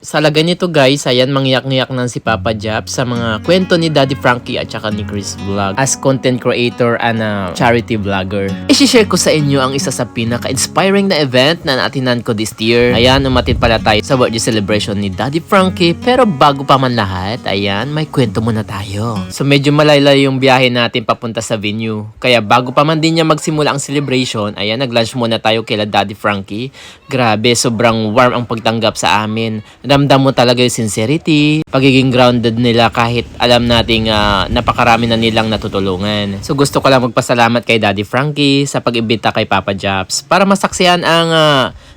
Sa lagay nito guys, ayan mangyak-ngyak ng si Papa Jap sa mga kwento ni Daddy Frankie at saka ni Chris Vlog as content creator and charity vlogger. I-share ko sa inyo ang isa sa pinaka-inspiring na event na naatinan ko this year. Ayan, umatid pala tayo sa birthday celebration ni Daddy Frankie, pero bago pa man lahat, ayan, may kwento muna tayo. So medyo malaylay yung biyahe natin papunta sa venue. Kaya bago pa man din niya magsimula ang celebration, ayan, nag-lunch muna tayo kila Daddy Frankie. Grabe, sobrang warm ang pagtanggap sa amin. Ramdam mo talaga yung sincerity, pagiging grounded nila kahit alam nating napakarami na nilang natutulungan. So gusto ko lang magpasalamat kay Daddy Frankie sa pag-imbita kay Papa Japs para masaksihan ang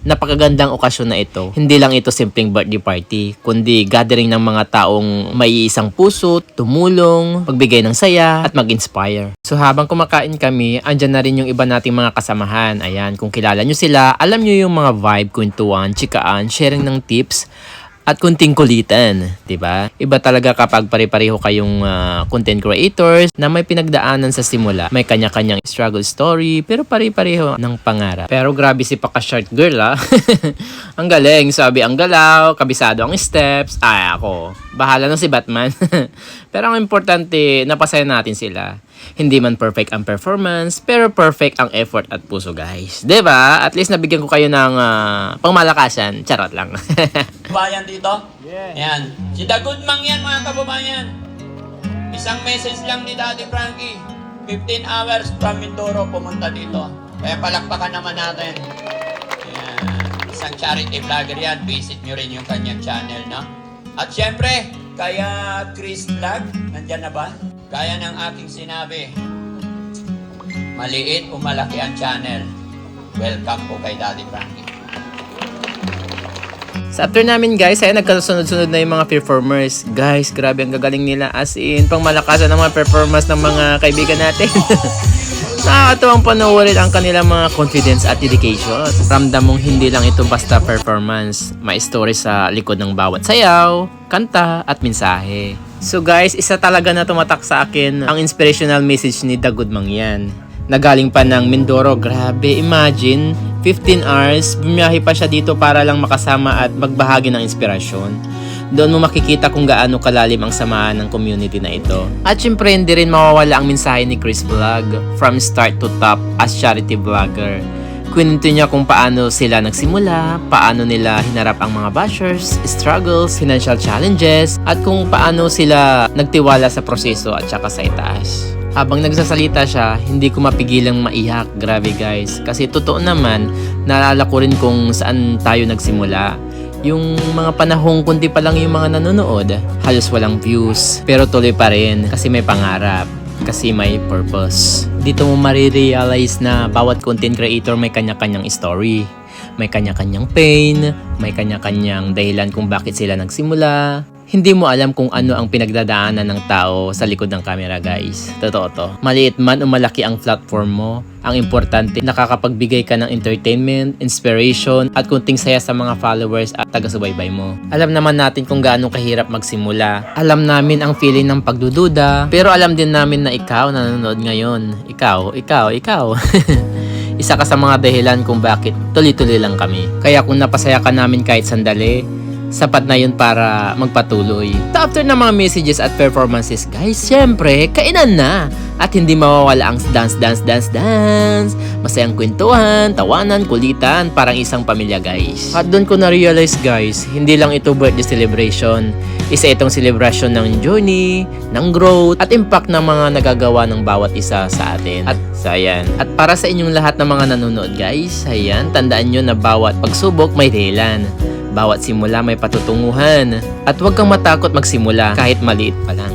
napakagandang okasyon na ito. Hindi lang ito simpleng birthday party, kundi gathering ng mga taong may isang puso, tumulong, pagbigay ng saya, at mag-inspire. So habang kumakain kami, andyan na rin yung iba nating mga kasamahan. Ayan, kung kilala nyo sila, alam nyo yung mga vibe, kwentuhan, chikaan, sharing ng tips, at kunting kulitan, 'di ba? Iba talaga kapag pare-pareho kayong content creators na may pinagdaanan sa simula. May kanya-kanyang struggle story, pero pare-pareho ng pangarap. Pero grabe si Paka Short Girl Ang galing, sabi ang galaw, kabisado ang steps. Ay ako, bahala na si Batman. Pero ang importante, napasaya natin sila. Hindi man perfect ang performance, pero perfect ang effort at puso, guys. 'Di ba? At least nabigyan ko kayo ng pangmalakasan. Charot lang. Bayan dito? Yeah. Yan. Si Dagudmang yan, mga kababayan. Isang message lang ni Daddy Frankie. 15 hours from Mindoro pumunta dito. Kaya palakpakan naman natin. Yan. Isang charity vlogger yan. Visit nyo rin yung kanyang channel, no? At syempre, kaya Chris Vlog, nandyan na ba? Kaya ng aking sinabi, maliit o malaki ang channel. Welcome po kay Daddy Frankie. Sa after namin guys, ay nagkasunod-sunod na yung mga performers. Guys, grabe ang gagaling nila. As in, pang malakasan ng mga performance ng mga kaibigan natin. Nakakatuwang panoorin ang kanilang mga confidence at dedication. Ramdam mong hindi lang ito basta performance. May story sa likod ng bawat sayaw, kanta, at mensahe. So guys, isa talaga na tumatak sa akin ang inspirational message ni Dagudmang yan. Nagaling pa ng Mindoro, grabe, imagine, 15 hours, bumiyahe pa siya dito para lang makasama at magbahagi ng inspirasyon. Doon mo makikita kung gaano kalalim ang samahan ng community na ito. At syempre, hindi rin mawawala ang mensahe ni Chris Vlog, from start to top as charity vlogger. Kwento niya kung paano sila nagsimula, paano nila hinarap ang mga bashers, struggles, financial challenges, at kung paano sila nagtiwala sa proseso at saka sa itaas. Habang nagsasalita siya, hindi ko mapigilang maiyak. Grabe guys. Kasi totoo naman, naalala ko rin kung saan tayo nagsimula. Yung mga panahong kunti pa lang yung mga nanonood, halos walang views. Pero tuloy pa rin kasi may pangarap. Kasi may purpose. Dito mo marirealize na bawat content creator may kanya-kanyang story. May kanya-kanyang pain, may kanya-kanyang dahilan kung bakit sila nagsimula. Hindi mo alam kung ano ang pinagdadaanan ng tao sa likod ng camera, guys. Totoo to. Maliit man o malaki ang platform mo, ang importante, nakakapagbigay ka ng entertainment, inspiration, at kunting saya sa mga followers at taga-subaybay mo. Alam naman natin kung gaano kahirap magsimula. Alam namin ang feeling ng pagdududa, pero alam din namin na ikaw na nanonood ngayon. Ikaw. Isa ka sa mga dahilan kung bakit tuloy-tuloy lang kami. Kaya kung napasaya ka namin kahit sandali, sapat na yun para magpatuloy. After ng mga messages at performances, guys, syempre, kainan na. At hindi mawawala ang dance. Masayang kwentuhan, tawanan, kulitan, parang isang pamilya, guys. At doon ko na-realize, guys, hindi lang ito birthday celebration. Isa itong celebration ng journey, ng growth, at impact ng mga nagagawa ng bawat isa sa atin. At ayan. At para sa inyong lahat ng mga nanonood, guys, ayan, tandaan nyo na bawat pagsubok may dahilan. Bawat simula may patutunguhan. At huwag kang matakot magsimula kahit maliit pa lang.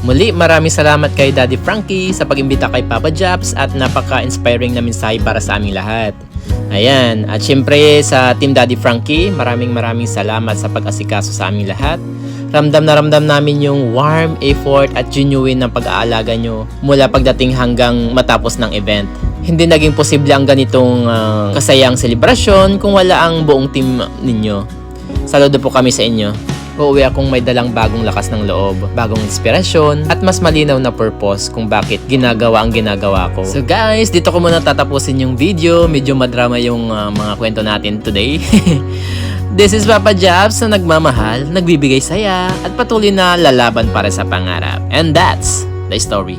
Muli, maraming salamat kay Daddy Frankie sa pag-imbita kay Papa Japs at napaka-inspiring na mensahe para sa aming lahat. Ayan. At syempre sa Team Daddy Frankie, maraming salamat sa pag-asikaso sa aming lahat. Ramdam na ramdam namin yung warm, effort at genuine ng pag-aalaga nyo mula pagdating hanggang matapos ng event. Hindi naging posible ang ganitong kasayang selebrasyon kung wala ang buong team ninyo. Saludo po kami sa inyo. Uuwi akong may dalang bagong lakas ng loob, bagong inspirasyon, at mas malinaw na purpose kung bakit ginagawa ang ginagawa ko. So guys, dito ko muna tatapusin yung video. Medyo madrama yung mga kwento natin today. This is Papa Jobs na nagmamahal, nagbibigay saya, at patuloy na lalaban para sa pangarap. And that's the story.